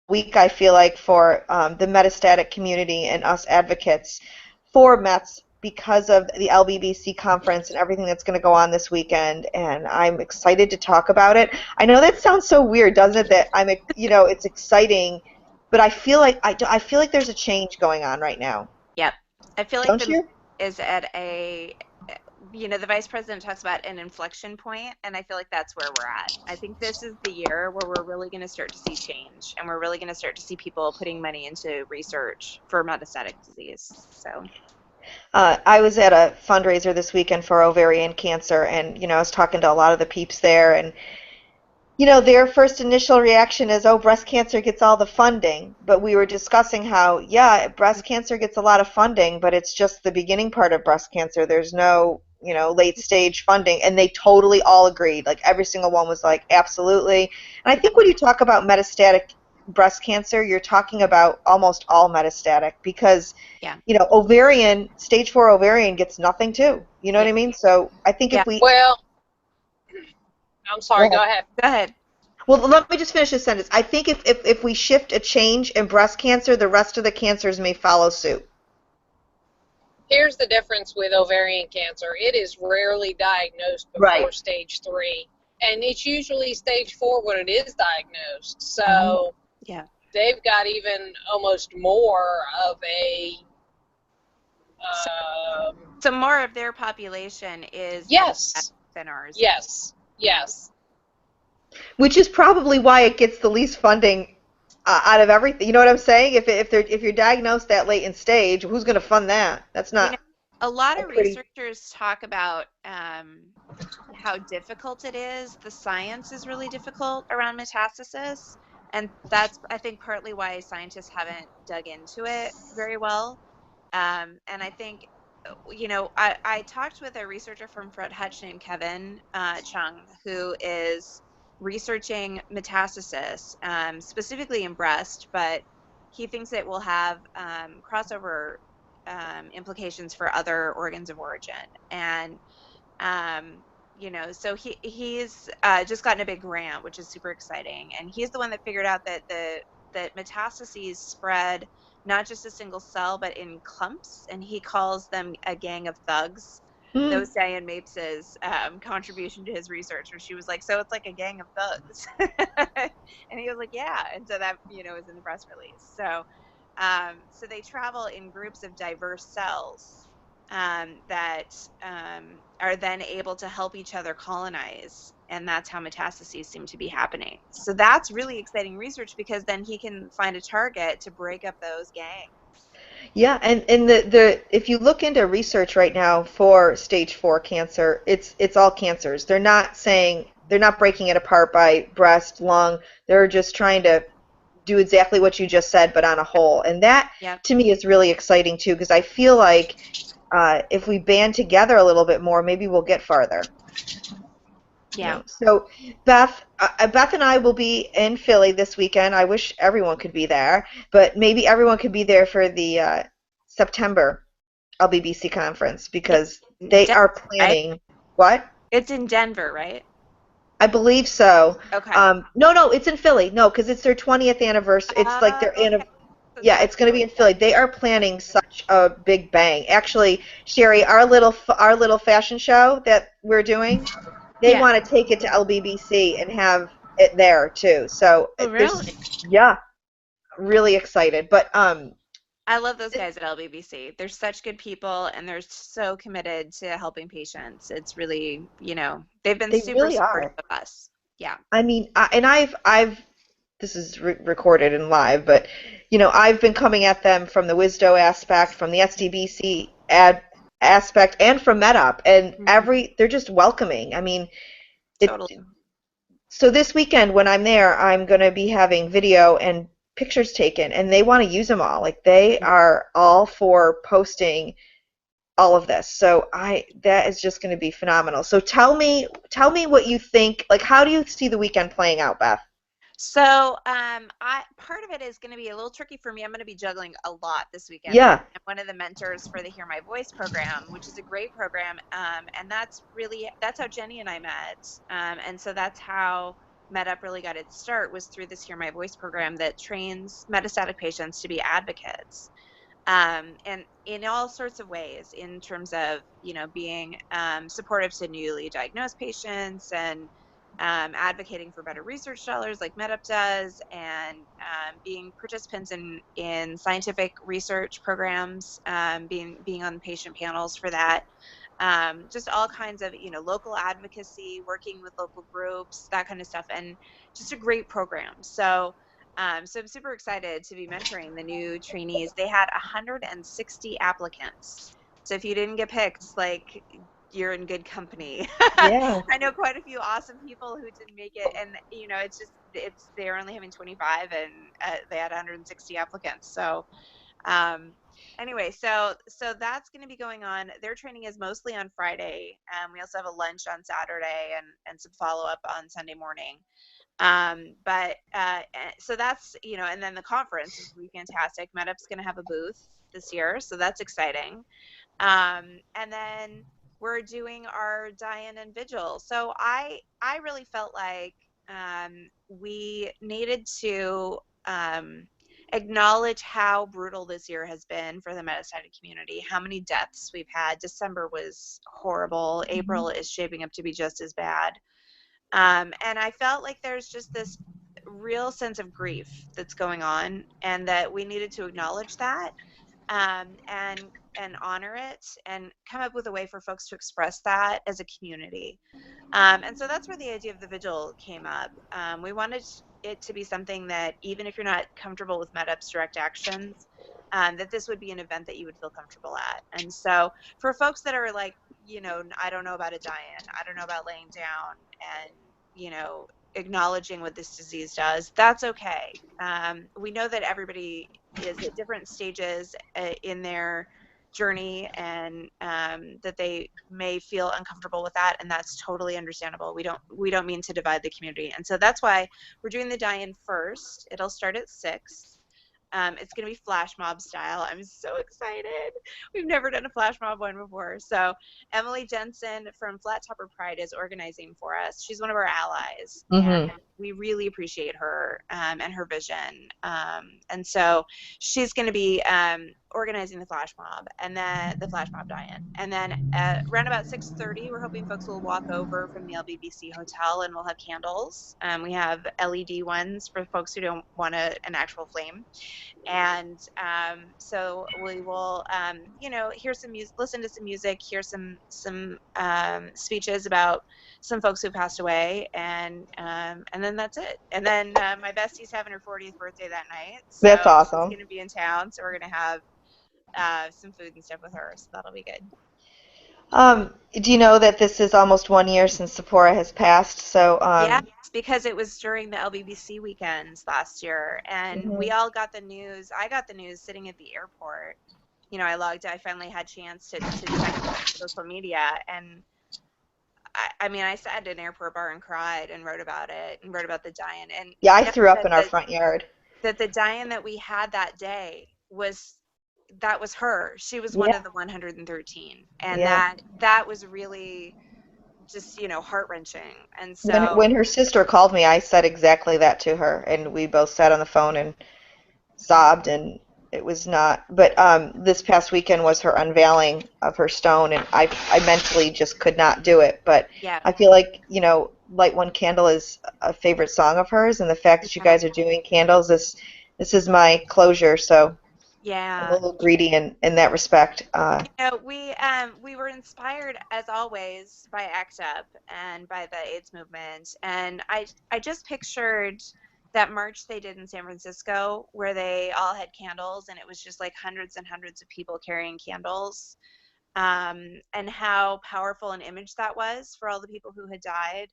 week, I feel like, for the metastatic community and us advocates for Mets because of the LBBC conference and everything that's going to go on this weekend, and I'm excited to talk about it. I know that sounds so weird, doesn't it? That it's exciting, but I feel like there's a change going on right now. Yep. I feel like Don't the you? is at the vice president talks about an inflection point, and I feel like that's where we're at. I think this is the year where we're really going to start to see change, and we're really going to start to see people putting money into research for metastatic disease. So, I was at a fundraiser this weekend for ovarian cancer, and I was talking to a lot of the peeps there, and their first initial reaction is, oh, breast cancer gets all the funding. But we were discussing how, yeah, breast cancer gets a lot of funding, but it's just the beginning part of breast cancer. There's no, late stage funding. And they totally all agreed. Like every single one was like, absolutely. And I think when you talk about metastatic breast cancer, you're talking about almost all metastatic because, yeah, stage 4 ovarian gets nothing too. You know what yeah, I mean? So I think yeah. if we, Well, I'm go sorry, ahead. go ahead. Go ahead. Well, let me just finish this sentence. I think if we shift a change in breast cancer, the rest of the cancers may follow suit. Here's the difference with ovarian cancer. It is rarely diagnosed Right. before stage 3, and it's usually stage 4 when it is diagnosed. Mhm. So Yeah. they've got even almost more of a So, um, so more of their population is metastatic yes, than ours is. yes, Yeah. yes. Which is probably why it gets the least funding out of everything. You know what I'm saying? If you're diagnosed that late in stage, who's going to fund that? That's You know, not a lot a of pretty. researchers talk about how difficult it is. The science is really difficult around metastasis, and that's, I think, partly why scientists haven't dug into it very well. And I think, I talked with a researcher from Fred Hutch named Kevin Chung, who is researching metastasis, specifically in breast, but he thinks it will have crossover implications for other organs of origin. And so he's just gotten a big grant, which is super exciting. And he's the one that figured out that metastases spread not just a single cell, but in clumps, and he calls them a gang of thugs. That Hmm. was Diane Mapes's contribution to his research, where she was like, "So it's like a gang of thugs," and he was like, "Yeah," and so that is in the press release. So they travel in groups of diverse cells that are then able to help each other colonize. And that's how metastases seem to be happening. So that's really exciting research because then he can find a target to break up those gangs. Yeah, and the if you look into research right now for stage 4 cancer, it's all cancers. They're not breaking it apart by breast, lung. They're just trying to do exactly what you just said, but on a whole. And that Yep. to me is really exciting too, because I feel like if we band together a little bit more, maybe we'll get farther. Yeah. So Beth and I will be in Philly this weekend. I wish everyone could be there, but maybe everyone could be there for the September LBBC conference because they Denver, are right? planning what? It's in Denver, right? I believe so. Okay. No, it's in Philly. No, because it's their 20th anniversary. It's like their Okay. So yeah, that's it's going to be in Philly. They are yeah. planning such a big bang. Actually, Sherry, our little fashion show that we're doing, they Yeah. want to take it to LBBC and have it there too. So Oh, there's, really? yeah, really excited. But I love those guys at LBBC. They're such good people and they're so committed to helping patients. It's really, they've been they super really supportive are. of us. Yeah. I mean, and I've this is recorded and live, but I've been coming at them from the WISDO aspect, from the SDBC aspect, and from MedUp, and Mhm. they're just welcoming. I mean, it. Totally. So this weekend when I'm there, I'm going to be having video and pictures taken, and they want to use them all. Like they are all for posting all of this. So that is just going to be phenomenal. So tell me what you think. Like, how do you see the weekend playing out, Beth? So, I part of it is going to be a little tricky for me. I'm going to be juggling a lot this weekend because Yeah. I'm one of the mentors for the Hear My Voice program, which is a great program. And that's how Jenny and I met. And so that's how MedUp really got its start was through this Hear My Voice program that trains metastatic patients to be advocates. And in all sorts of ways, in terms of, being supportive to newly diagnosed patients and advocating for better research dollars like MedUp does, and being participants in scientific research programs, being on patient panels for that. Just all kinds of, local advocacy, working with local groups, that kind of stuff, and just a great program. So I'm super excited to be mentoring the new trainees. They had 160 applicants. So if you didn't get picked, like, you're in good company. Yeah. I know quite a few awesome people who didn't make it, and they're only having 25, and they had 160 applicants. So anyway, so that's going to be going on. Their training is mostly on Friday. We also have a lunch on Saturday and some follow up on Sunday morning. So that's, and then the conference is going to be fantastic. MedUp's going to have a booth this year, so that's exciting. And then we're doing our die-in and vigil. So I really felt like we needed to acknowledge how brutal this year has been for the metastatic community, how many deaths we've had. December was horrible. April is shaping up to be just as bad. And I felt like there's just this real sense of grief that's going on, and that we needed to acknowledge that, and honor it, and come up with a way for folks to express that as a community. And so that's where the idea of the vigil came up. We wanted it to be something that, even if you're not comfortable with MedUp's direct actions, that this would be an event that you would feel comfortable at. And so for folks that are like, I don't know about a die-in, I don't know about laying down and, acknowledging what this disease does, that's okay. We know that everybody is at different stages in their journey, and that they may feel uncomfortable with that, and that's totally understandable. We don't mean to divide the community, and so that's why we're doing the die-in first. It'll start at 6. It's going to be flash mob style. I'm so excited. We've never done a flash mob one before. So Emily Jensen from Flat Topper Pride is organizing for us. She's one of our allies, and we really appreciate her and her vision. And so she's going to be organizing the flash mob, and then the flash mob die-in. And then around about 6:30, we're hoping folks will walk over from the LBBC hotel, and we'll have candles. We have LED ones for folks who don't want an actual flame. And so we will, hear some music, listen to some music, hear some speeches about some folks who passed away, and then that's it. And then my bestie's having her 40th birthday that night. So That's awesome. she's going to be in town, so we're going to have some food and stuff with her, so that'll be good. Do you know that this is almost 1 year since Sephora has passed? So yes, because it was during the LBBC weekends last year, and we all got the news. I got the news sitting at the airport. I finally had a chance to check social media, and I sat in an airport bar and cried and wrote about it and wrote about the die-in. And yeah, I threw up in our front yard. That the die-in that we had that day was her. She was one of the 113, and that was really just heart-wrenching. And so when her sister called me, I said exactly that to her, and we both sat on the phone and sobbed, and it was not. But this past weekend was her unveiling of her stone, and I mentally just could not do it. But I feel like Light One Candle is a favorite song of hers, and the fact that you guys are doing candles, this is my closure. So I'm a little greedy in that respect. We were inspired, as always, by ACT UP and by the AIDS movement. And I just pictured that march they did in San Francisco, where they all had candles, and it was just like hundreds and hundreds of people carrying candles, and how powerful an image that was for all the people who had died,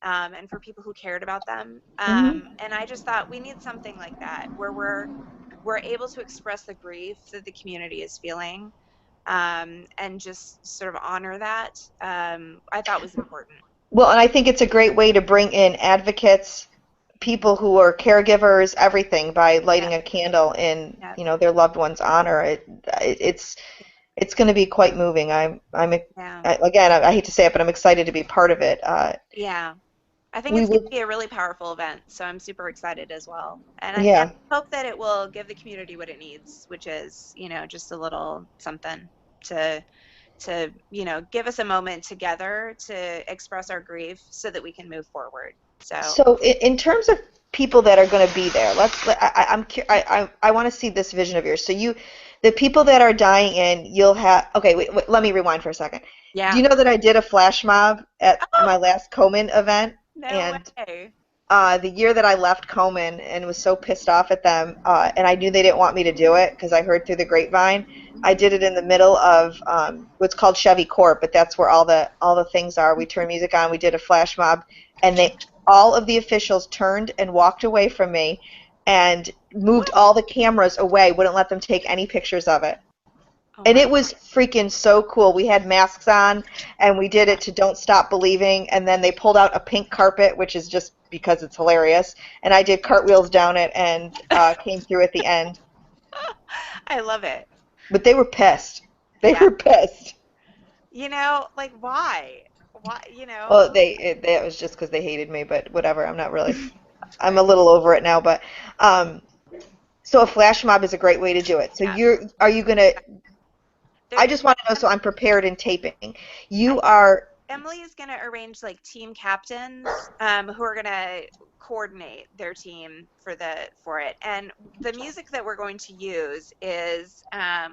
and for people who cared about them. And I just thought we need something like that, where we're able to express the grief that the community is feeling, and just sort of honor that. I thought was important. Well, and I think it's a great way to bring in advocates, people who are caregivers, everything, by lighting a candle in their loved one's honor. It's going to be quite moving. Again, I hate to say it, but I'm excited to be part of it. I think we it's going to will, be a really powerful event, so I'm super excited as well. And yeah. I hope that it will give the community what it needs, which is, just a little something to give us a moment together to express our grief so that we can move forward. So, So in terms of people that are going to be there, I want to see this vision of yours. So the people that are dying in, you'll have. Okay, wait, let me rewind for a second. Do yeah. you know that I did a flash mob at Oh, my last Komen event? no And way. the year that I left Komen and was so pissed off at them, and I knew they didn't want me to do it because I heard through the grapevine. I Mhm. did it in the middle of what's called Chevy Court, but that's where all the things are. We turned music on. We did a flash mob, and all of the officials turned and walked away from me, and moved What? all the cameras away. Wouldn't let them take any pictures of it. Oh And my. it was freaking so cool. We had masks on, and we did it to Don't Stop Believing, and then they pulled out a pink carpet, which is just because it's hilarious, and I did cartwheels down it and came through at the end. I love it. But they were pissed. They Yeah. were pissed. Like why? Why, Well, it was just because they hated me, but whatever. I'm not really. That's I'm a great. little over it now, but so a flash mob is a great way to do it. So Yeah. are you gonna? I There, just want to know so I'm prepared in taping. I You are. Emily is going to arrange like team captains who are going to coordinate their team for it. And the music that we're going to use is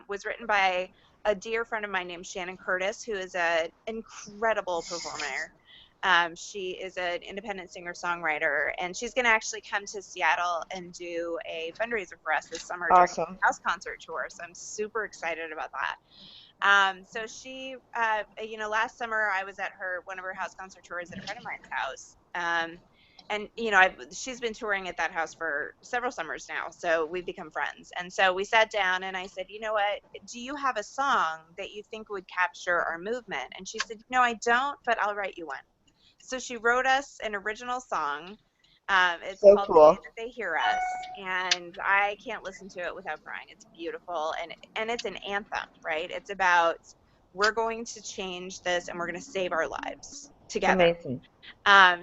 was written by a dear friend of mine named Shannon Curtis, who is an incredible performer. She is an independent singer-songwriter, and she's going to actually come to Seattle and do a fundraiser for us this summer during Awesome. the house concert tour. So I'm super excited about that. So she, last summer I was at one of her house concert tours at a friend of mine's house. And she's been touring at that house for several summers now, so we've become friends. And so we sat down, and I said, you know what, do you have a song that you think would capture our movement? And she said, no, I don't, but I'll write you one. So she wrote us an original song. It's So called The Day cool. That They Hear Us, and I can't listen to it without crying. It's beautiful, and it's an anthem, right? It's about we're going to change this, and we're going to save our lives together. Amazing.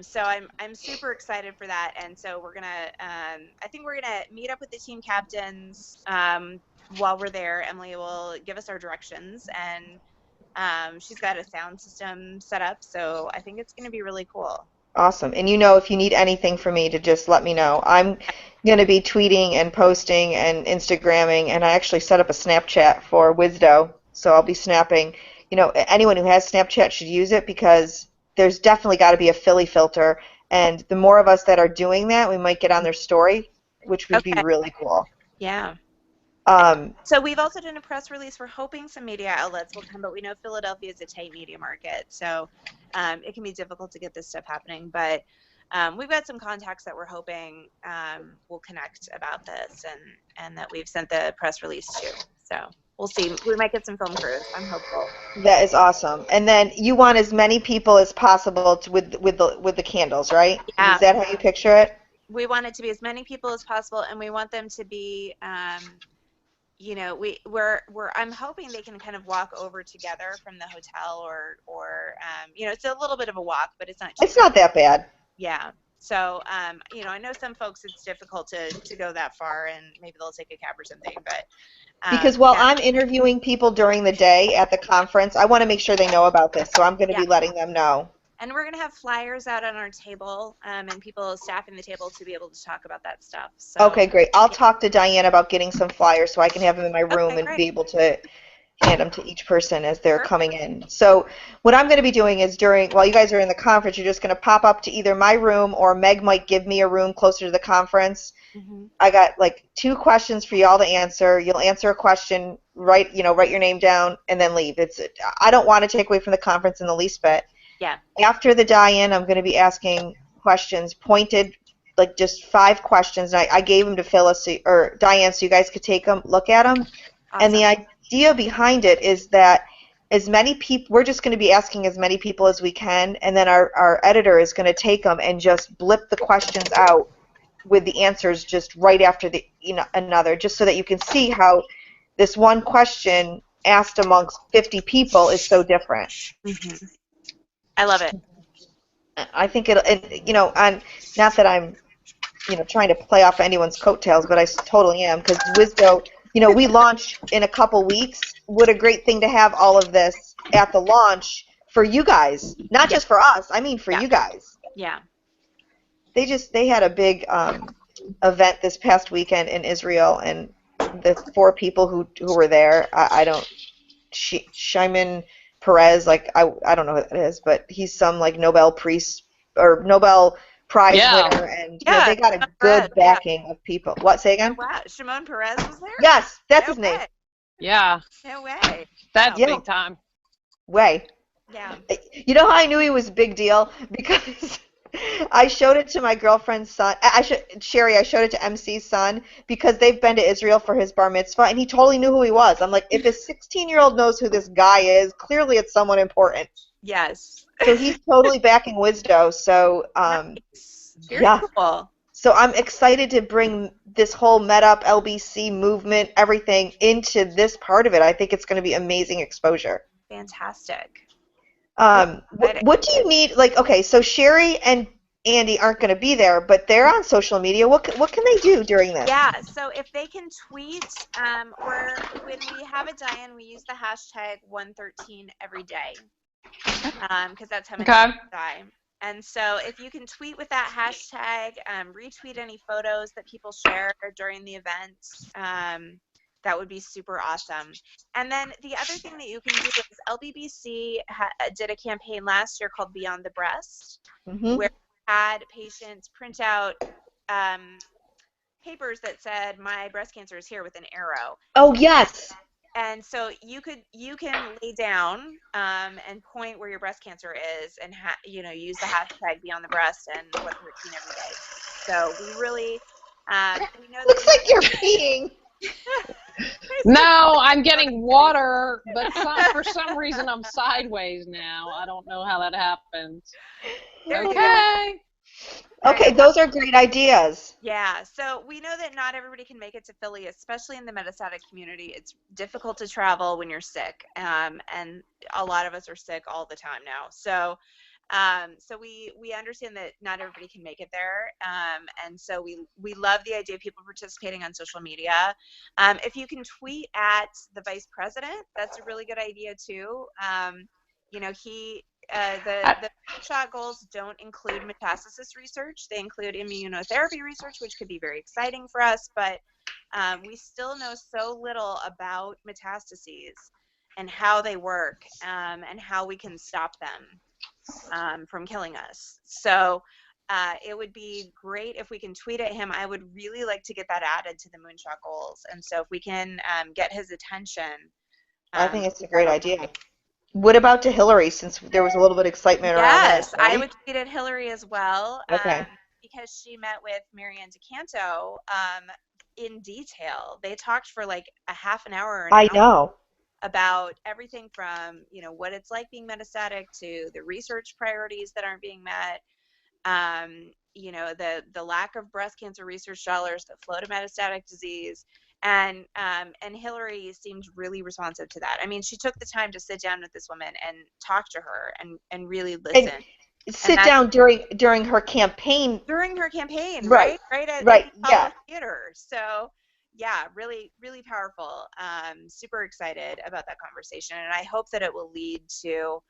So I'm super excited for that, and so we're gonna I think we're gonna meet up with the team captains while we're there. Emily will give us our directions, and she's got a sound system set up, so I think it's gonna be really cool. Awesome. And if you need anything from me to just let me know. I'm going to be tweeting and posting and Instagramming, and I actually set up a Snapchat for Wisdo, so I'll be snapping. Anyone who has Snapchat should use it because there's definitely got to be a Philly filter, and the more of us that are doing that, we might get on their story, which would be Okay. really cool. Yeah. Um, So we've also done a press release. We're hoping some media outlets will come, but we know Philadelphia is a tight media market, so it can be difficult to get this stuff happening. But we've got some contacts that we're hoping will connect about this, and that we've sent the press release to. So we'll see. We might get some film crews. I'm hopeful. that is awesome. And then you want as many people as possible with the candles, right? Is Yeah, that how you picture it? we want it to be as many people as possible, and we want them to be we're I'm hoping they can kind of walk over together from the hotel, or it's a little bit of a walk, but it's not too It's bad. not that bad. Yeah. So I know some folks it's difficult to go that far, and maybe they'll take a cab or something, but Because while yeah. I'm interviewing people during the day at the conference, I want to make sure they know about this, so I'm going to Yeah. be letting them know. And we're going to have flyers out on our table, and people staffing the table to be able to talk about that stuff. So Okay, great. I'll yeah. talk to Diane about getting some flyers so I can have them in my room Okay, and great. be able to hand them to each person as they're Perfect. coming in. So what I'm going to be doing is while you guys are in the conference, you're just going to pop up to either my room or Meg might give me a room closer to the conference. Mm-hmm. I got like 2 questions for y'all to answer. You'll answer a question, write your name down, and then leave. I don't want to take away from the conference in the least bit. Yeah. After the die-in, I'm going to be asking questions pointed, like just 5 questions. And I gave them to Phyllis or Diane so you guys could take them, look at them. And Awesome. the idea behind it is that as many people, we're just going to be asking as many people as we can, and then our editor is going to take them and just blip the questions out with the answers just right after another, just so that you can see how this one question asked amongst 50 people is so different. Mm-hmm. I love it. I think it'll, and, I'm not that I'm, trying to play off anyone's coattails, but I totally am because Wisdo, we launch in a couple weeks. What a great thing to have all of this at the launch for you guys, not Yeah. just for us. I mean, for Yeah. you guys. Yeah. They had a big event this past weekend in Israel, and the 4 people who were there, I don't, Shimon Peres, like I don't know who that is, but he's some like Nobel priest or Nobel Prize Yeah. winner, and Yeah, they got a Shimon Peres, good yeah. backing of people. What? Say Oh, again? wow. Shimon Peres was there? Yes, that's No his name. way. Yeah. No way. That's Yeah. big time. Way. Yeah. You know how I knew he was a big deal? Because I showed it to my girlfriend's son. Sherry, I showed it to MC's son because they've been to Israel for his bar mitzvah, and he totally knew who he was. I'm like, if a 16-year-old knows who this guy is, clearly it's someone important. Yes. So he's totally backing Wisdo. So Nice. Very yeah. cool. So I'm excited to bring this whole MedUp LBC movement, everything into this part of it. I think it's going to be amazing exposure. Fantastic. What do you need? Like, okay, so Sherry and Andy aren't going to be there, but they're on social media. What can they do during this? Yeah, so if they can tweet, or when we have a die-in, we use the hashtag 113 every day, because that's how many Okay. people die. And so if you can tweet with that hashtag, retweet any photos that people share during the event, that would be super awesome. And then the other thing that you can do is LBBC did a campaign last year called Beyond the Breast, Mm-hmm. where we had patients print out papers that said my breast cancer is here with an arrow. Oh, yes. And so you can lay down and point where your breast cancer is, and use the hashtag Beyond the Breast and 113 every day. So we really we know Looks that like you're peeing. No, I'm getting water, but for some reason I'm sideways now. I don't know how that happens. Okay. Okay, those are great ideas. Yeah, so we know that not everybody can make it to Philly, especially in the metastatic community. It's difficult to travel when you're sick, and a lot of us are sick all the time now. So, so we understand that not everybody can make it there, and so we love the idea of people participating on social media. If you can tweet at the vice president, that's a really good idea too. The shot goals don't include metastasis research. They include immunotherapy research, which could be very exciting for us, but we still know so little about metastases and how they work, and how we can stop them from killing us. So it would be great if we can tweet at him. I would really like to get that added to the moonshot goals. And so if we can get his attention. I think it's a great idea. What about to Hillary, since there was a little bit of excitement around that? Yes, I would tweet at Hillary as well, Okay. because she met with Marianne DeCanto in detail. They talked for like a half an hour I know. about everything from, what it's like being metastatic to the research priorities that aren't being met, the lack of breast cancer research dollars that flow to metastatic disease. And Hillary seemed really responsive to that. I mean, she took the time to sit down with this woman and talk to her and really listen. And sit down during her campaign. During her campaign, right? Right at right. the Yeah. Theater. So, yeah, really, really powerful. Super excited about that conversation, and I hope that it will lead to,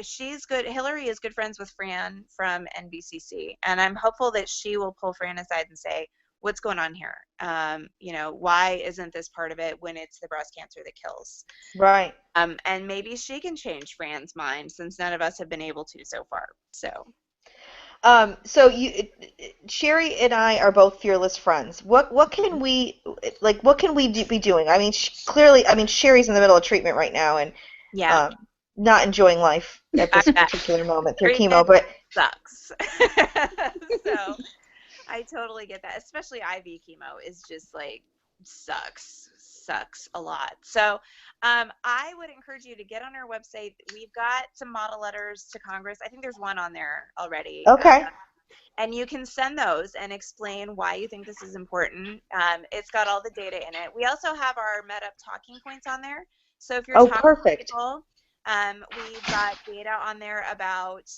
she's good. Hillary is good friends with Fran from NBCC, and I'm hopeful that she will pull Fran aside and say, what's going on here? Why isn't this part of it when it's the breast cancer that kills? Right. And maybe she can change Fran's mind, since none of us have been able to so far. So Sherry and I are both fearless friends. What can we be doing? I mean, clearly, Sherry's in the middle of treatment right now, and not enjoying life at this particular moment through chemo, but sucks. So I totally get that. Especially IV chemo is just like sucks a lot. So I would encourage you to get on our website. We've got some model letters to Congress. I think there's one on there already. Okay. And you can send those and explain why you think this is important. It's got all the data in it. We also have our MedUp talking points on there. So if you're talking to people We've got data on there about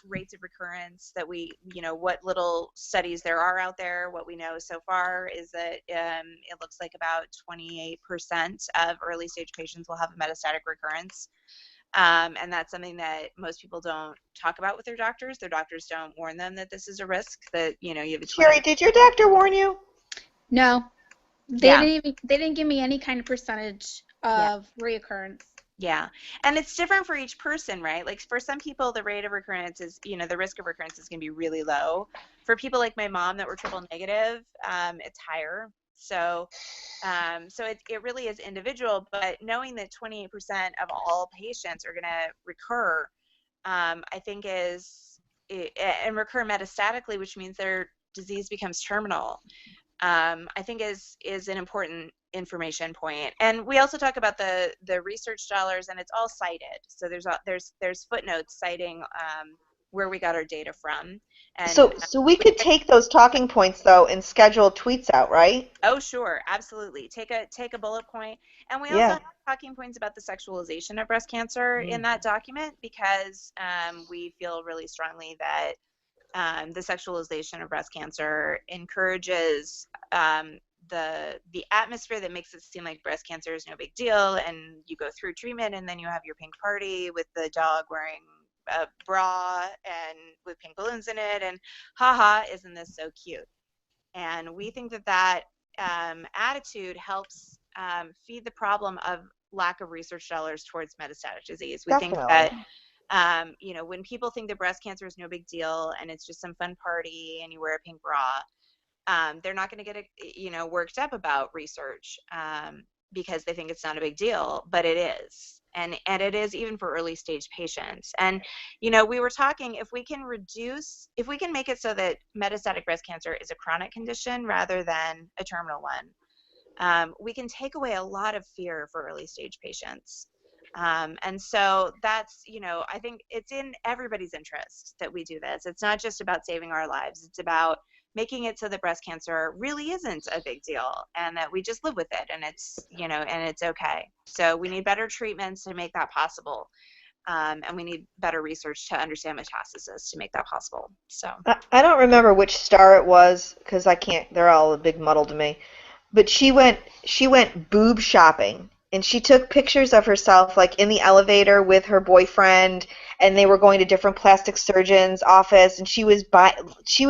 rates of recurrence that what little studies there are out there. What we know so far is that it looks like about 28% of early stage patients will have a metastatic recurrence. And that's something that most people don't talk about with their doctors. Their doctors don't warn them that this is a risk, that, you have a Sherry, did your doctor warn you? No, Yeah. they didn't give me any kind of percentage of reoccurrence. Yeah. And it's different for each person, right? Like for some people, the rate of recurrence is, the risk of recurrence is going to be really low. For people like my mom that were triple negative, it's higher. So it really is individual, but knowing that 28% of all patients are going to recur, I think and recur metastatically, which means their disease becomes terminal. I think is an important information point. And we also talk about the research dollars, and it's all cited. So there's footnotes citing where we got our data from. And so we could take those talking points though and schedule tweets out, right? Oh, sure, absolutely. Take a bullet point. And we also Yeah. have talking points about the sexualization of breast cancer in that document, because we feel really strongly that the sexualization of breast cancer encourages the atmosphere that makes it seem like breast cancer is no big deal, and you go through treatment and then you have your pink party with the dog wearing a bra and with pink balloons in it, and haha, isn't this so cute? And we think that attitude helps feed the problem of lack of research dollars towards metastatic disease. We think that when people think that breast cancer is no big deal and it's just some fun party and you wear a pink bra, they're not going to get worked up about research because they think it's not a big deal, but it is. And it is even for early stage patients. And, we were talking, if we can make it so that metastatic breast cancer is a chronic condition rather than a terminal one, we can take away a lot of fear for early stage patients. And so that's, I think it's in everybody's interest that we do this. It's not just about saving our lives. It's about making it so that breast cancer really isn't a big deal and that we just live with it, and it's, and it's okay. So we need better treatments to make that possible. And we need better research to understand metastasis to make that possible. So I don't remember which star it was because they're all a big muddle to me. But she went boob shopping, and she took pictures of herself like in the elevator with her boyfriend, and they were going to different plastic surgeons' office, and she was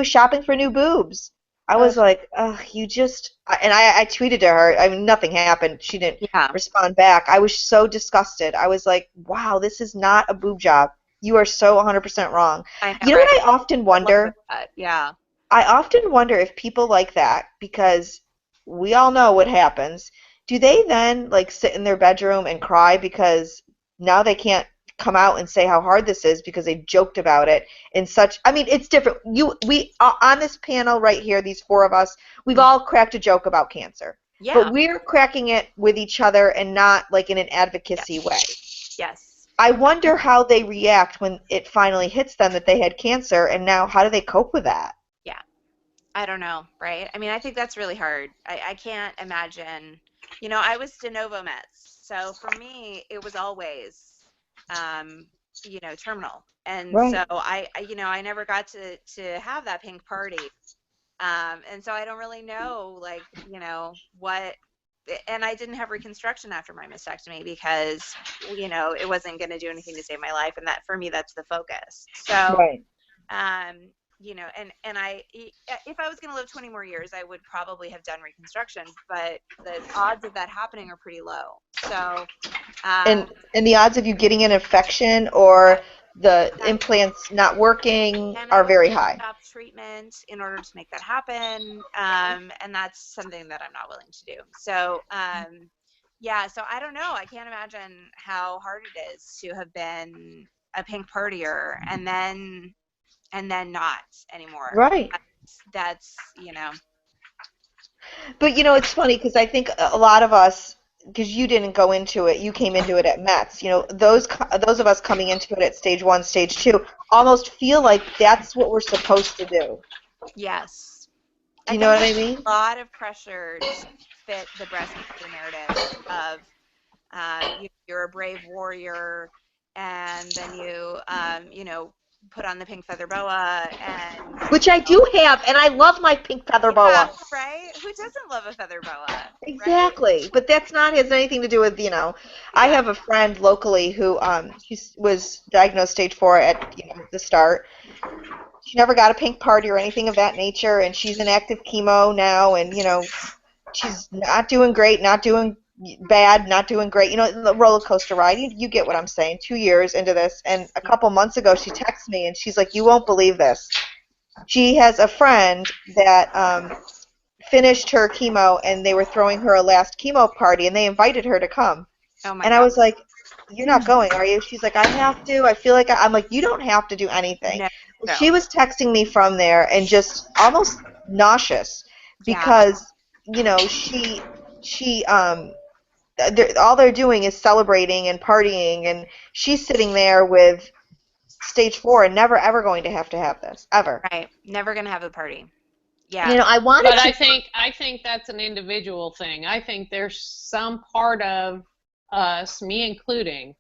shopping for new boobs. I was like, ugh, I tweeted to her. I mean, nothing happened. She didn't respond back. I was so disgusted. I was like, wow, this is not a boob job. You are so 100% wrong. I know, you know right? what I often wonder? Yeah. I often wonder if people like that, because we all know what happens, do they then like sit in their bedroom and cry because now they can't come out and say how hard this is because they joked about it in such, I mean, it's different. We on this panel right here, these four of us, we've all cracked a joke about cancer. Yeah. But we're cracking it with each other and not like in an advocacy way. Yes. I wonder how they react when it finally hits them that they had cancer, and now how do they cope with that? Yeah. I don't know, right? I mean, I think that's really hard. I can't imagine, I was de novo Mets. So for me, it was always, terminal. And Right. so I never got to have that pink party. And so I don't really know, like, what, and I didn't have reconstruction after my mastectomy because, it wasn't going to do anything to save my life. And that, for me, that's the focus. So, Right. And if I was going to live 20 more years, I would probably have done reconstruction, but the odds of that happening are pretty low. So, And the odds of you getting an infection or the implants not working are very high. Stop treatment in order to make that happen, and that's something that I'm not willing to do. So, so I don't know. I can't imagine how hard it is to have been a pink partier and then not anymore. Right. That's But it's funny because I think a lot of us, because you didn't go into it, you came into it at Mets. Those of us coming into it at stage 1, stage 2, almost feel like that's what we're supposed to do. Yes. Do you know what I mean? A lot of pressure to fit the breast cancer narrative of you're a brave warrior, and then you put on the pink feather boa, and Which I do have, and I love my pink feather yeah, boa. right? Who doesn't love a feather boa? Right? Exactly, but that's not has anything to do with I Yeah. have a friend locally who he was diagnosed stage 4 at the start. She never got a pink party or anything of that nature, and she's in active chemo now, and she's not doing great, not doing bad, not doing great. The roller coaster ride. You get what I'm saying. 2 years into this, and a couple months ago, she texts me and she's like, "You won't believe this." She has a friend that finished her chemo, and they were throwing her a last chemo party, and they invited her to come. Oh my And I God. was like, "You're not going, are you?" She's like, "I have to. I feel like I'm like, you don't have to do anything." No. Well, she was texting me from there and just almost nauseous Yeah. because she all they're doing is celebrating and partying, and she's sitting there with stage 4 and never ever going to have this ever. Right. Never gonna have a party. Yeah. I wanted But to. I think that's an individual thing. I think there's some part of us, me included,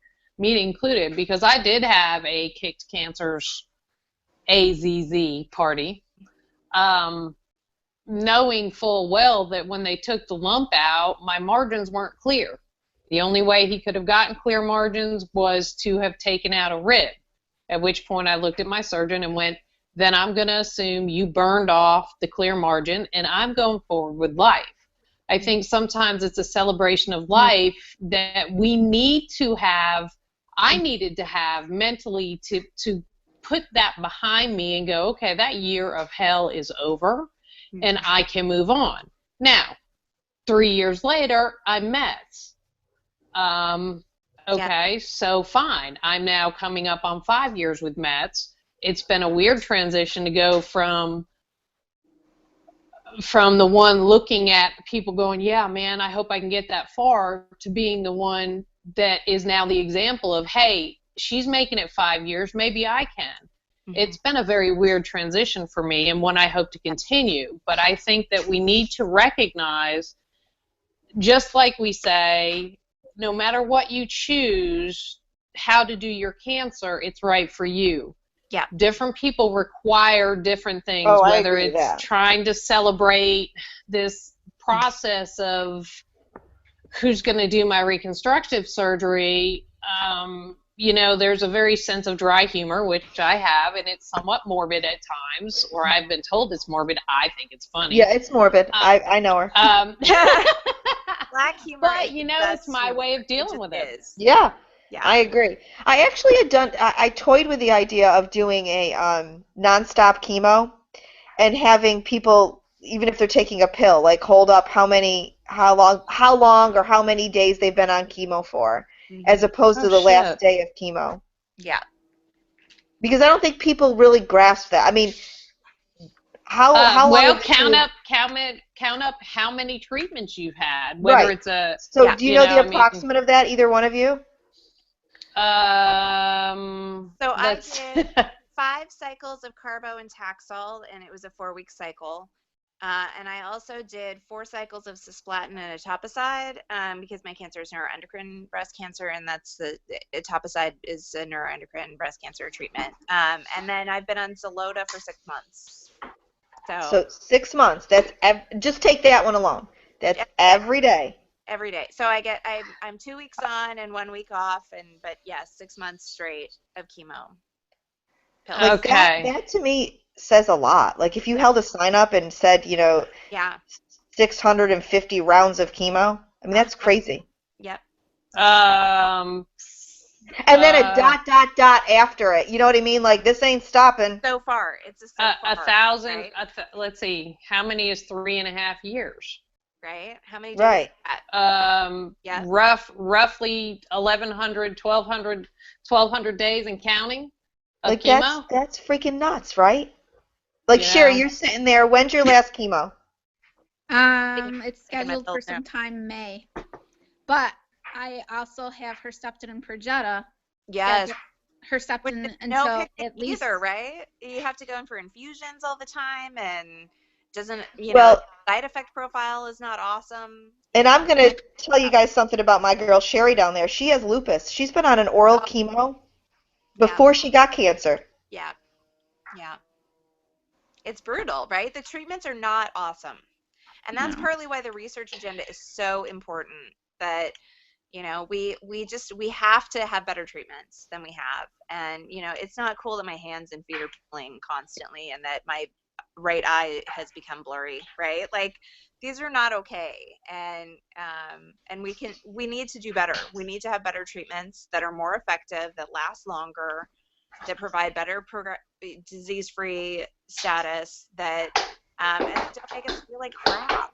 because I did have a Kicked Cancer's AZZ party, knowing full well that when they took the lump out, my margins weren't clear. The only way he could have gotten clear margins was to have taken out a rib, at which point I looked at my surgeon and went, then I'm going to assume you burned off the clear margin and I'm going forward with life. I think sometimes it's a celebration of life that we need to have, I needed to have mentally to put that behind me and go, okay, that year of hell is over and I can move on. Now, 3 years later, I'm Mets. Okay, so fine. I'm now coming up on 5 years with Mets. It's been a weird transition to go from the one looking at people going, yeah, man, I hope I can get that far, to being the one that is now the example of, hey, she's making it 5 years, maybe I can. It's been a very weird transition for me and one I hope to continue. But I think that we need to recognize, just like we say, no matter what you choose, how to do your cancer, it's right for you. Yeah. Different people require different things, Oh, I whether agree with it's that. trying to celebrate this process of who's going to do my reconstructive surgery. There's a very sense of dry humor, which I have, and it's somewhat morbid at times, or I've been told it's morbid. I think it's funny. Yeah, it's morbid. I know her. Black humor. But it's my way of dealing with it. Yeah. Yeah. I agree. I actually I toyed with the idea of doing a nonstop chemo and having people, even if they're taking a pill, like hold up how long or how many days they've been on chemo for, as opposed to the last day of chemo. Yeah. Because I don't think people really grasp that. I mean, how long? Well, count up how many treatments you've had. Whether Right. it's a. So Yeah, do you know the approximate of that, either one of you? So I did 5 cycles of carbo and Taxol, and it was a 4-week cycle. And I also did 4 cycles of cisplatin and etoposide, because my cancer is neuroendocrine breast cancer, and that's the etoposide is a neuroendocrine breast cancer treatment. And then I've been on Xeloda for 6 months. So 6 months. That's just take that one alone. That's every day. Every day. So I'm 2 weeks on and 1 week off, but yes, 6 months straight of chemo. Pills. Like Okay. that to me says a lot. Like if you held a sign up and said, 650 rounds of chemo, I mean, that's crazy. Yep. And then a ... after it. You know what I mean? Like, this ain't stopping. So far. It's a so far. 1,000. Right? Let's see. How many is 3.5 years? Right? How many days? Right. Yeah. Roughly 1,100, 1,200 days and counting of Like, chemo. that's freaking nuts, right? Like, Sherry, you're sitting there. When's your last chemo? It's scheduled for sometime May. But I also have Herceptin and Perjeta. Yes. Herceptin no until picnic at least either, right? You have to go in for infusions all the time, and Doesn't, Well, side effect profile is not awesome. and I'm going to tell you guys something about my girl Sherry down there. She has lupus. She's been on an oral chemo Yeah. before she got cancer. Yeah. Yeah. It's brutal, right? The treatments are not awesome. And that's partly why the research agenda is so important, that we have to have better treatments than we have. And it's not cool that my hands and feet are peeling constantly and that my right eye has become blurry, right? Like, these are not okay. And we need to do better. We need to have better treatments that are more effective, that last longer, that provide better disease-free status, that and don't make us feel like crap.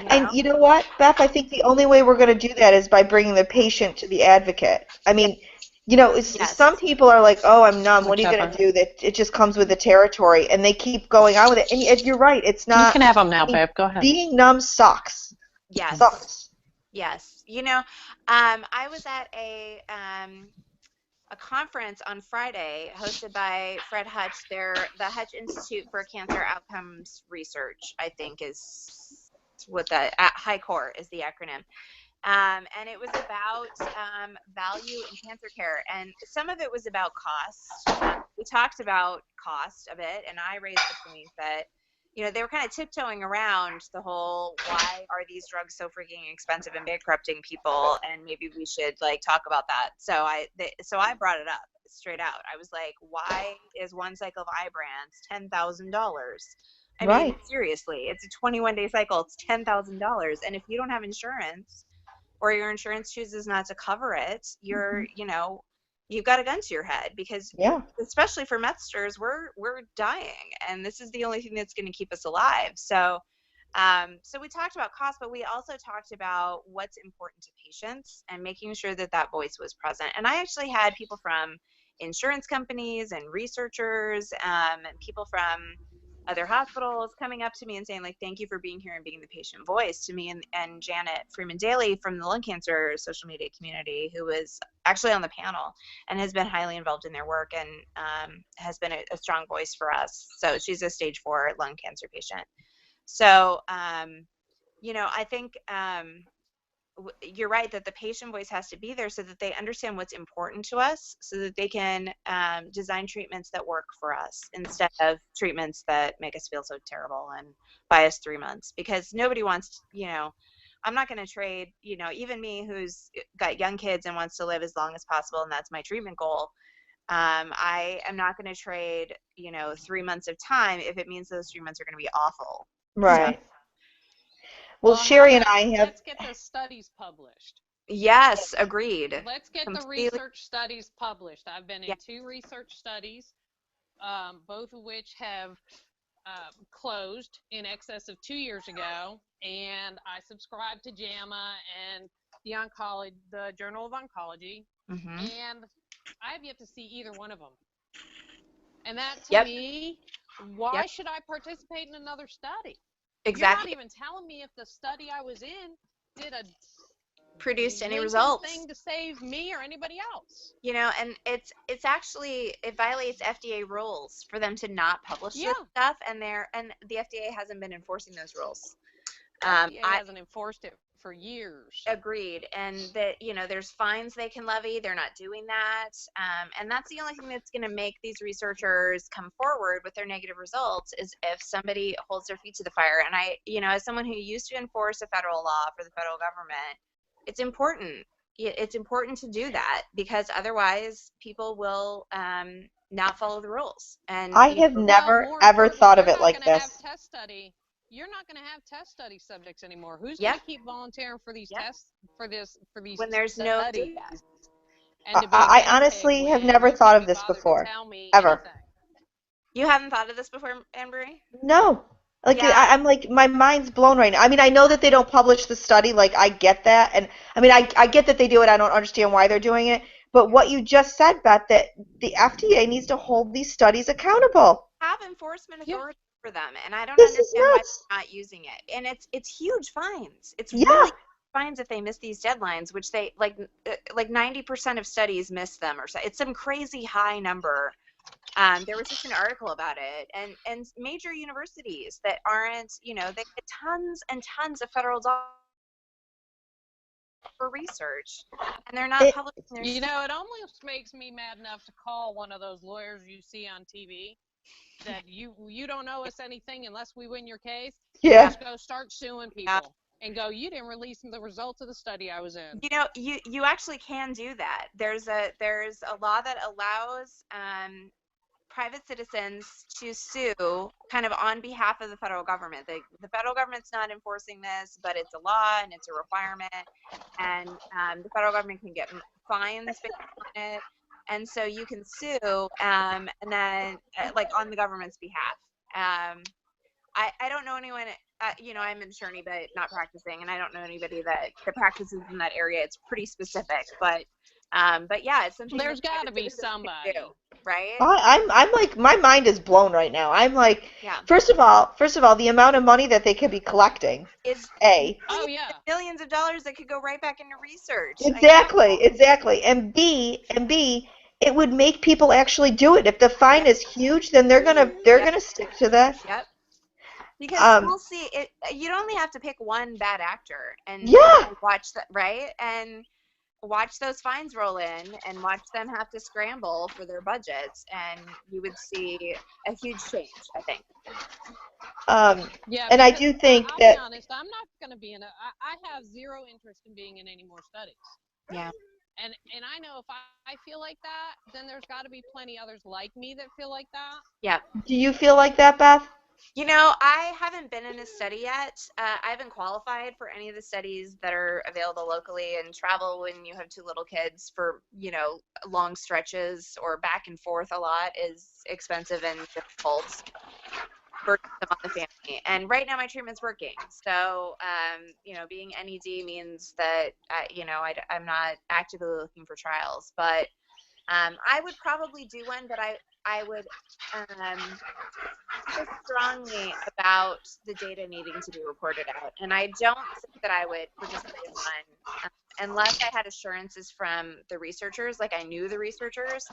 And you know what, Beth? I think the only way we're going to do that is by bringing the patient to the advocate. I mean, some people are like, "Oh, I'm numb. What are you going to do?" That it just comes with the territory, and they keep going on with it. And you're right. It's not. You can have them now, Bev. Go ahead. Being numb sucks. Yes. Sucks. Yes. I was at a conference on Friday hosted by Fred Hutch. The Hutch Institute for Cancer Outcomes Research, I think, is what the HICOR is the acronym. And it was about value in cancer care. And some of it was about cost. We talked about cost a bit, and I raised the point that, they were kind of tiptoeing around the whole, why are these drugs so freaking expensive and bankrupting people? And maybe we should talk about that. So I brought it up straight out. I was like, why is one cycle of Ibrance $10,000? I mean, seriously, it's a 21-day cycle. It's $10,000. And if you don't have insurance, or your insurance chooses not to cover it, you've got a gun to your head, because especially for Metsters, we're dying, and this is the only thing that's going to keep us alive. So we talked about cost, but we also talked about what's important to patients and making sure that voice was present. And I actually had people from insurance companies and researchers, and people from other hospitals coming up to me and saying, thank you for being here and being the patient voice to me. And Janet Freeman Daly from the lung cancer social media community, who was actually on the panel and has been highly involved in their work, and has been a strong voice for us. So she's a stage 4 lung cancer patient. So, I think you're right that the patient voice has to be there so that they understand what's important to us, so that they can design treatments that work for us instead of treatments that make us feel so terrible and buy us 3 months. Because nobody wants, I'm not going to trade, even me who's got young kids and wants to live as long as possible, and that's my treatment goal. I am not going to trade, 3 months of time if it means those 3 months are going to be awful. Right. Well, Sherry and I have. Let's get the studies published. Yes, agreed. Let's get the research studies published. I've been in 2 research studies, both of which have closed in excess of 2 years ago, and I subscribe to JAMA and the Journal of Oncology, and I have yet to see either one of them. And that, to me, why should I participate in another study? Exactly. You're not even telling me if the study I was in produced any results. Thing to save me or anybody else. And it violates FDA rules for them to not publish this stuff, and the FDA hasn't been enforcing those rules. FDA hasn't enforced it for years. Agreed. And that, there's fines they can levy. They're not doing that. And that's the only thing that's going to make these researchers come forward with their negative results, is if somebody holds their feet to the fire. And I, as someone who used to enforce a federal law for the federal government, it's important. It's important to do that, because otherwise people will not follow the rules. And I have never, ever thought of it like this. You're not going to have test study subjects anymore. Who's going to keep volunteering for these tests, for these when there's studies? no data? I honestly have never thought of this before, ever. You haven't thought of this before, Anne-Marie? No. I'm like, my mind's blown right now. I mean, I know that they don't publish the study. I get that. And I mean, I get that they do it. I don't understand why they're doing it. But what you just said, Beth, that the FDA needs to hold these studies accountable. Have enforcement authority for them, and I don't understand why they're not using it. And it's huge fines. It's really fines if they miss these deadlines, which they like 90% of studies miss them, or so. It's some crazy high number. There was just an article about it, and major universities that aren't, they get tons and tons of federal dollars for research, and they're not It, publishing their You know, it almost makes me mad enough to call one of those lawyers you see on TV that you don't owe us anything unless we win your case. yeah. Just go start suing people and go, you didn't release the results of the study I was in. You actually can do that. There's a law that allows private citizens to sue kind of on behalf of the federal government. The federal government's not enforcing this, but it's a law and it's a requirement, and the federal government can get fines based on it, and so you can sue, and then like on the government's behalf. I don't know anyone, I'm an attorney, but not practicing, and I don't know anybody that practices in that area. It's pretty specific, but yeah, it's something. There's got to be citizens can somebody. do, right? I'm like, my mind is blown right now. I'm like, Yeah. first of all, the amount of money that they could be collecting. Is Oh yeah. billions of dollars that could go right back into research. Exactly. And B, it would make people actually do it. If the fine is huge, then they're gonna stick to that. Yep. Because we'll see it. You'd only have to pick one bad actor and watch that, right? And watch those fines roll in and watch them have to scramble for their budgets, and you would see a huge change, I think. Yeah, and I do think I'll that. be honest, I'm not going to be I have zero interest in being in any more studies. Yeah. And I know if I feel like that, then there's got to be plenty others like me that feel like that. Yeah. Do you feel like that, Beth? I haven't been in a study yet. I haven't qualified for any of the studies that are available locally, and travel when you have two little kids for, long stretches or back and forth a lot is expensive and difficult for on the family. And right now my treatment's working. So, being NED means that, I'm not actively looking for trials, but I would probably do one, but I would feel strongly about the data needing to be reported out. And I don't think that I would participate in one unless I had assurances from the researchers, like I knew the researchers,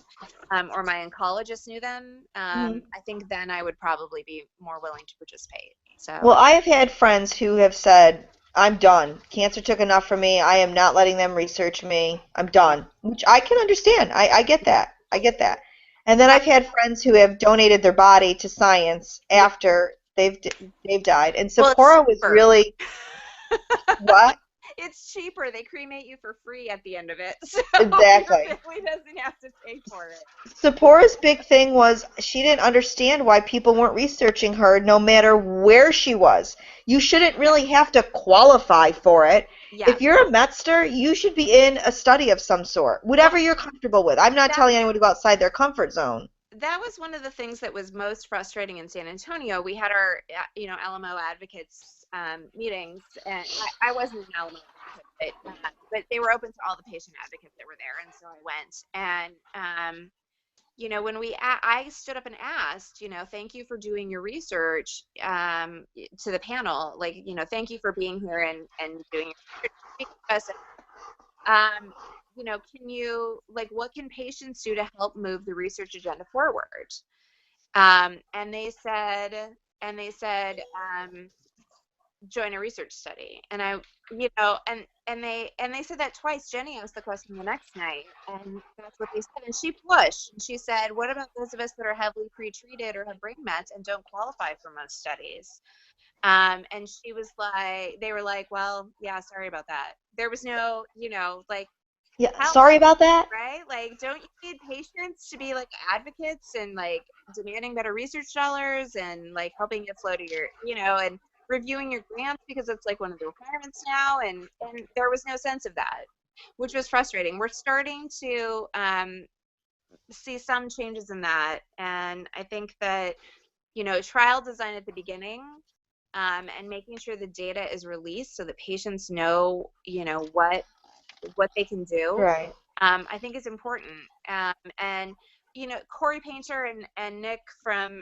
or my oncologist knew them. I think then I would probably be more willing to participate. So. Well, I have had friends who have said, I'm done. Cancer took enough from me. I am not letting them research me. I'm done. Which I can understand. I get that. And then I've had friends who have donated their body to science after they've died. And Sephora was really what? It's cheaper. They cremate you for free at the end of it. So Exactly. Your family doesn't have to pay for it. Sephora's big thing was she didn't understand why people weren't researching her no matter where she was. You shouldn't really have to qualify for it. Yeah. If you're a Metster, you should be in a study of some sort, whatever you're comfortable with. I'm not telling anyone to go outside their comfort zone. That was one of the things that was most frustrating in San Antonio. We had our, LMO advocates meetings, and I wasn't an LMO advocate, but they were open to all the patient advocates that were there, and so I went. And when I stood up and asked, thank you for doing your research, to the panel, like, thank you for being here and doing your research. Can you, like, what can patients do to help move the research agenda forward? And they said, join a research study. And I, and they said that twice. Jenny asked the question the next night, and that's what they said. And she pushed. And she said, what about those of us that are heavily pretreated or have brain mets and don't qualify for most studies? And she was like, they were like, well, yeah, sorry about that. There was no, like, yeah, sorry about that. Right? Like, don't you need patients to be like advocates and like demanding better research dollars and like helping it flow to your, and reviewing your grants because it's like one of the requirements now, and there was no sense of that, which was frustrating. We're starting to see some changes in that, and I think that trial design at the beginning, and making sure the data is released so that patients know what they can do, right? I think is important. And Corey Painter and Nick from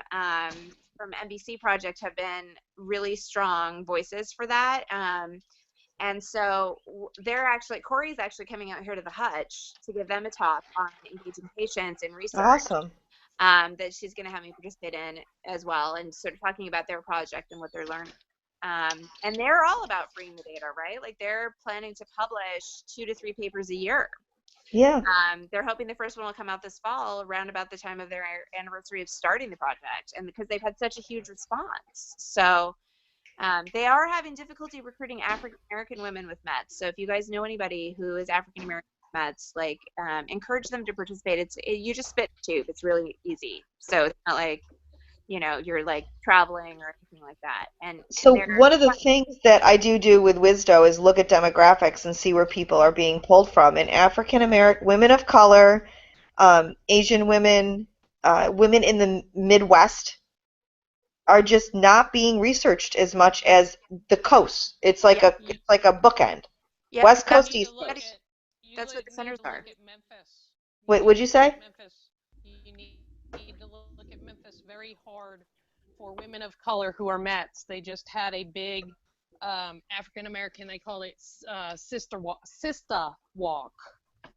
NBC Project have been really strong voices for that. And so Corey's actually coming out here to the Hutch to give them a talk on engaging patients in research. Awesome. that she's going to have me participate in as well, and sort of talking about their project and what they're learning. And they're all about freeing the data, right? Like they're planning to publish 2 to 3 papers a year. Yeah. They're hoping the first one will come out this fall, around about the time of their anniversary of starting the project, and because they've had such a huge response. So they are having difficulty recruiting African American women with Mets. So if you guys know anybody who is African American with Mets, like encourage them to participate. You just spit a tube. It's really easy. So it's not like you're like traveling or anything like that. And So one of the things that I do with Wisdo is look at demographics and see where people are being pulled from. And African American women of color, Asian women, women in the Midwest are just not being researched as much as the coast. It's like a bookend. Yeah, West Coast, East Coast. That's what the centers are. Wait, what'd you say? Memphis. You need to look at Memphis very hard for women of color who are Mets. They just had a big African American, they call it Sister Walk.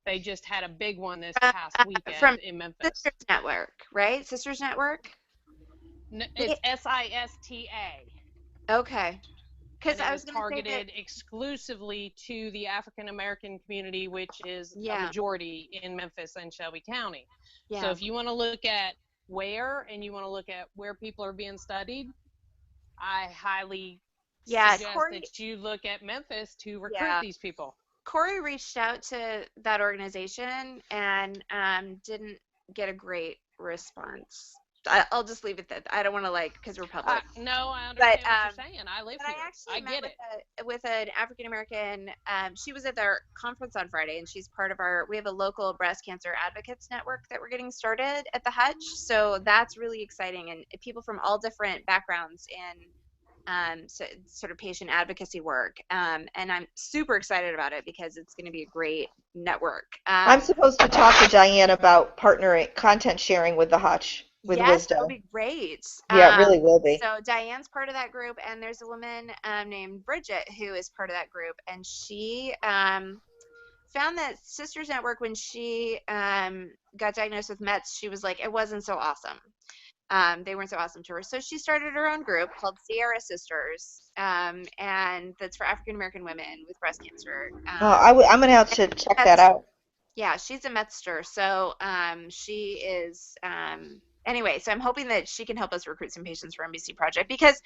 They just had a big one this past weekend in Memphis. Sisters Network, right? Sisters Network? It's SISTA. Okay. Because I was targeted exclusively to the African American community, which is a majority in Memphis and Shelby County. Yeah. So if you want to look at where people are being studied, I highly suggest that you look at Memphis to recruit these people. Corey reached out to that organization and didn't get a great response. I'll just leave it that. I don't want to because we're public. No, I understand what you're saying. I live here. I get it. With an African American, she was at their conference on Friday, and she's part of we have a local breast cancer advocates network that we're getting started at the Hutch. So that's really exciting, and people from all different backgrounds in sort of patient advocacy work. And I'm super excited about it because it's going to be a great network. I'm supposed to talk to Diane about partnering, content sharing with the Hutch. With Wisdo. That'll be great. Yeah, it really will be. So Diane's part of that group, and there's a woman named Bridget who is part of that group, and she found that Sisters Network, when she got diagnosed with Mets, she was like, it wasn't so awesome. They weren't so awesome to her. So she started her own group called Sierra Sisters, and that's for African American women with breast cancer. I'm going to have to check that out. Yeah, she's a Metster. So she is... Anyway, so I'm hoping that she can help us recruit some patients for MBC Project, because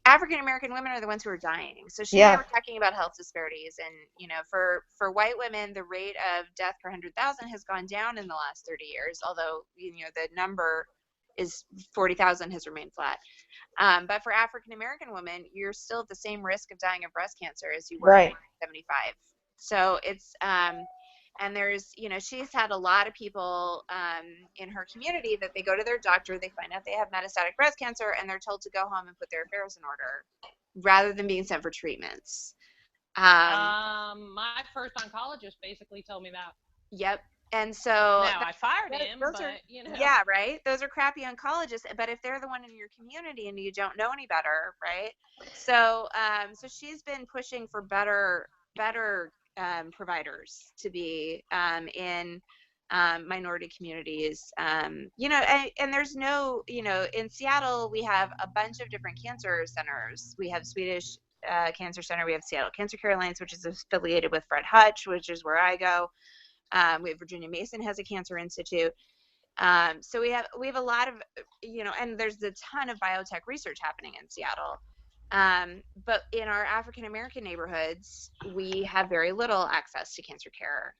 African American women are the ones who are dying. So she and I were talking about health disparities, and for white women, the rate of death per 100,000 has gone down in the last 30 years, although the number is 40,000 has remained flat. But for African American women, you're still at the same risk of dying of breast cancer as you were in 1975. So it's and there's, she's had a lot of people in her community that they go to their doctor, they find out they have metastatic breast cancer, and they're told to go home and put their affairs in order rather than being sent for treatments. My first oncologist basically told me that. Yep. And so now I fired him, but yeah, right. Those are crappy oncologists, but if they're the one in your community and you don't know any better, right? So, so she's been pushing for better providers to be in minority communities, and there's no, in Seattle we have a bunch of different cancer centers. We have Swedish Cancer Center, we have Seattle Cancer Care Alliance, which is affiliated with Fred Hutch, which is where I go. We have Virginia Mason has a cancer institute. So we have a lot of, and there's a ton of biotech research happening in Seattle. But in our African American neighborhoods, we have very little access to cancer care.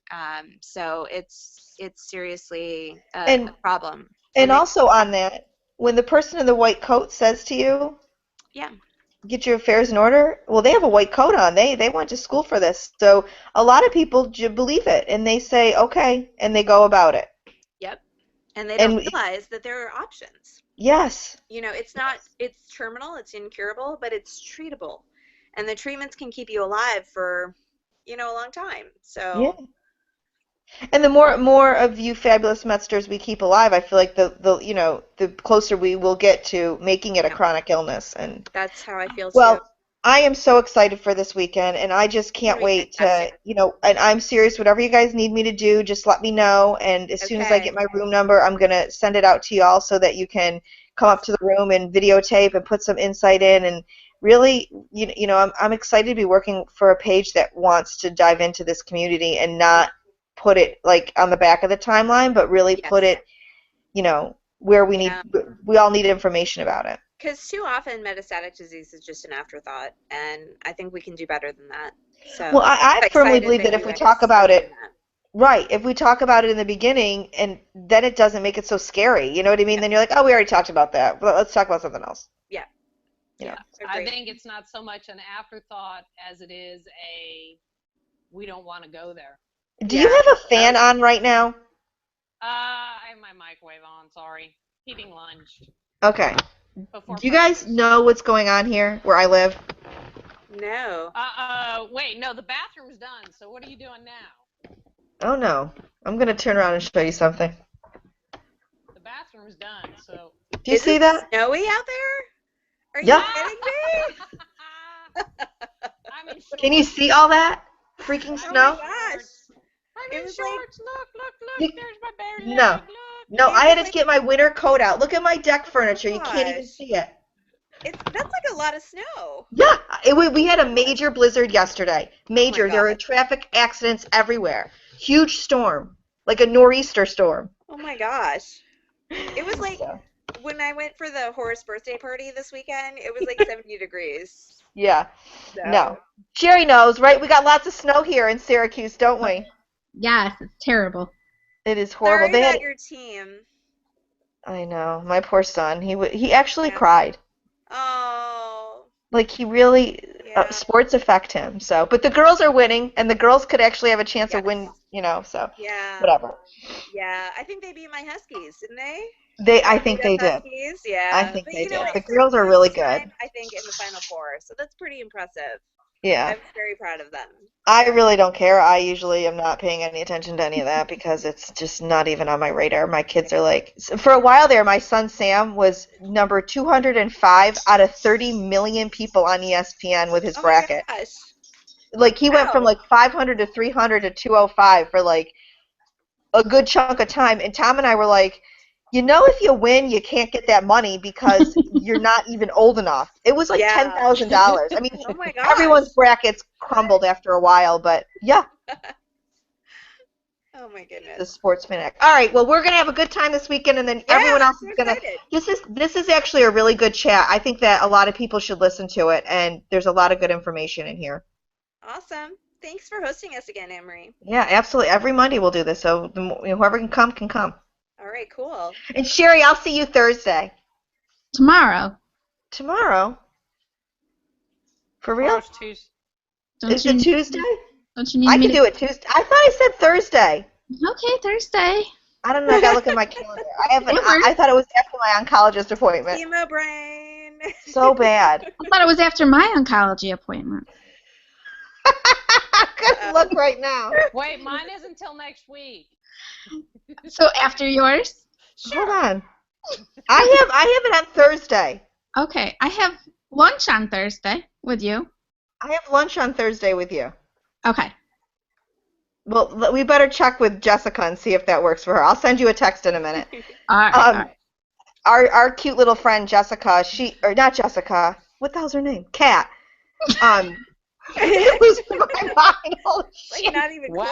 So it's seriously a problem. And also on that, when the person in the white coat says to you, get your affairs in order, well, they have a white coat on. They went to school for this. So a lot of people believe it, and they say, okay, and they go about it. Yep. And they don't realize that there are options. Yes. It's terminal, it's incurable, but it's treatable. And the treatments can keep you alive for, a long time. So And the more of you fabulous Metsters we keep alive, I feel like the closer we will get to making it a chronic illness. And that's how I feel too. I am so excited for this weekend, and I just can't It'll be wait to, fantastic. and I'm serious. Whatever you guys need me to do, just let me know. And as soon as I Okay. get my room number, I'm going to send it out to y'all so that you can come up to the room and videotape and put some insight in. And really, I'm excited to be working for a page that wants to dive into this community and not put it like on the back of the timeline, but really put Yes. it, where we Yeah. we all need information about it. Because too often metastatic disease is just an afterthought, and I think we can do better than that. So Well, I firmly excited believe that if you we guys talk are about doing it, that. right, if we talk about it in the beginning, and then it doesn't make it so scary. You know what I mean? Yeah. Then you're like, oh, we already talked about that. Well, let's talk about something else. Yeah. You know. I Agreed. think it's not so much an afterthought as it is we don't want to go there. Do you have a fan Oh, on right now? I have my microwave on, sorry. Heating lunch. Okay. Before Do you guys breakfast. know what's going on here where I live? no. Wait, no, the bathroom's done, so what are you doing now? Oh, no. I'm going to turn around and show you something. The bathroom's done, so. Do you Is see it that? snowy out there? Are Yeah. you kidding me? I'm in shorts. Can you see all that? Freaking I'm snow? in shorts. I'm It in was like- shorts. Look, You- there's my bare leg. No. Look. No, It I had was to like- get my winter coat out. Look at my deck furniture. You can't even Gosh. see it. That's like a lot of snow. Yeah, we had a major blizzard yesterday. Major. There were God. traffic accidents everywhere. Huge storm, like a nor'easter storm. Oh my gosh. It was like So, when I went for the Horace birthday party this weekend, it was like 70 degrees. yeah. So. No. Jerry knows, right? We got lots of snow here in Syracuse, don't we? Yes, it's terrible. It is horrible. Sorry They about had, your team. I know, my poor son. He actually Yeah. cried. Oh. Like he really Yeah. sports affect him. So, but the girls are winning, and the girls could actually have a chance to Yes. win. So Yeah. whatever. Yeah. I think they beat my Huskies, didn't they? I think they Beat up did. Huskies? Yeah. I think But they you know did. what? The girls are really First time, good. I think in the Final Four, so that's pretty impressive. Yeah. I'm very proud of them. I really don't care. I usually am not paying any attention to any of that because it's just not even on my radar. My kids are like, for a while there, my son Sam was number 205 out of 30 million people on ESPN with his Oh bracket. my gosh. Like he went from Wow. like 500 to 300 to 205 for like a good chunk of time. And Tom and I were like, if you win, you can't get that money because you're not even old enough. It was like Yeah. $10,000. I mean, Oh my gosh. everyone's brackets crumbled after a while, but yeah. Oh my The goodness. Sportsman Act. All right, well, we're gonna have a good time this weekend, and then everyone else I'm is so gonna. excited. This is actually a really good chat. I think that a lot of people should listen to it, and there's a lot of good information in here. Awesome. Thanks for hosting us again, Anne-Marie. Yeah, absolutely. Every Monday we'll do this, so whoever can come can come. All right, cool. And Sherry, I'll see you Thursday. Tomorrow. Tomorrow. For real? Tomorrow's Tuesday. Is it Tuesday? Don't you need I me can do it Tuesday. I thought I said Thursday. Okay, Thursday. I don't know. I gotta look at my calendar. It works. I thought it was after my oncologist appointment. Emo brain. So bad. I thought it was after my oncology appointment. I couldn't look right now. Wait, mine isn't until next week. So after yours? Hold on. I have it on Thursday. Okay, I have lunch on Thursday with you. I have lunch on Thursday with you. Okay. Well, we better check with Jessica and see if that works for her. I'll send you a text in a minute. All right. All right. Our cute little friend Jessica, or not Jessica, what the hell's her name? Kat. It was my mind. Holy Like shit. not even Wow,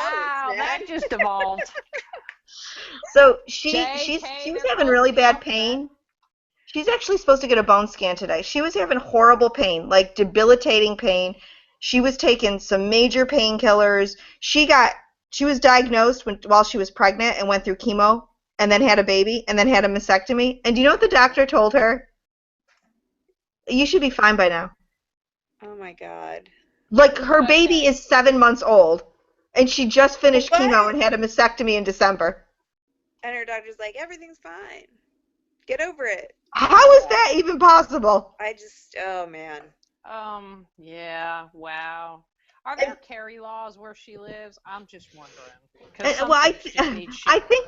close, man. that just evolved. So she JK was and having really bad Ralph. pain. She's actually supposed to get a bone scan today. She was having horrible pain, like debilitating pain. She was taking some major painkillers. She was diagnosed while she was pregnant and went through chemo and then had a baby and then had a mastectomy. And do you know what the doctor told her? You should be fine by now. Oh my god. Like her Okay. baby is 7 months old and she just finished What? chemo and had a mastectomy in December. And her doctor's like, everything's fine. Get over it. How is that even possible? Oh man. Yeah, wow. Are there carry laws where she lives? I'm just wondering. 'Cause And, some well, folks just need shit. I think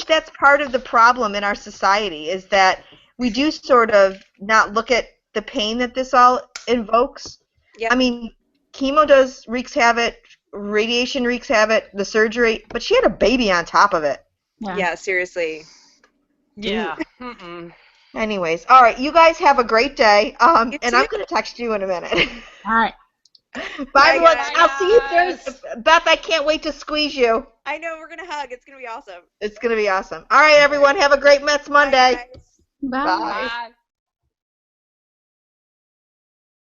that's part of the problem in our society is that we do sort of not look at the pain that this all invokes. Yep. I mean, chemo wreaks havoc, radiation wreaks havoc, the surgery, but she had a baby on top of it. Yeah, seriously. Yeah. Anyways, all right, you guys have a great day. You And too. I'm going to text you in a minute. All right. Bye, everyone. guys. I'll see you Thursday. Beth, I can't wait to squeeze you. I know, we're going to hug. It's going to be awesome. It's going to be awesome. All right, everyone, have a great Mets Monday. Bye, guys. Bye. Bye. Bye.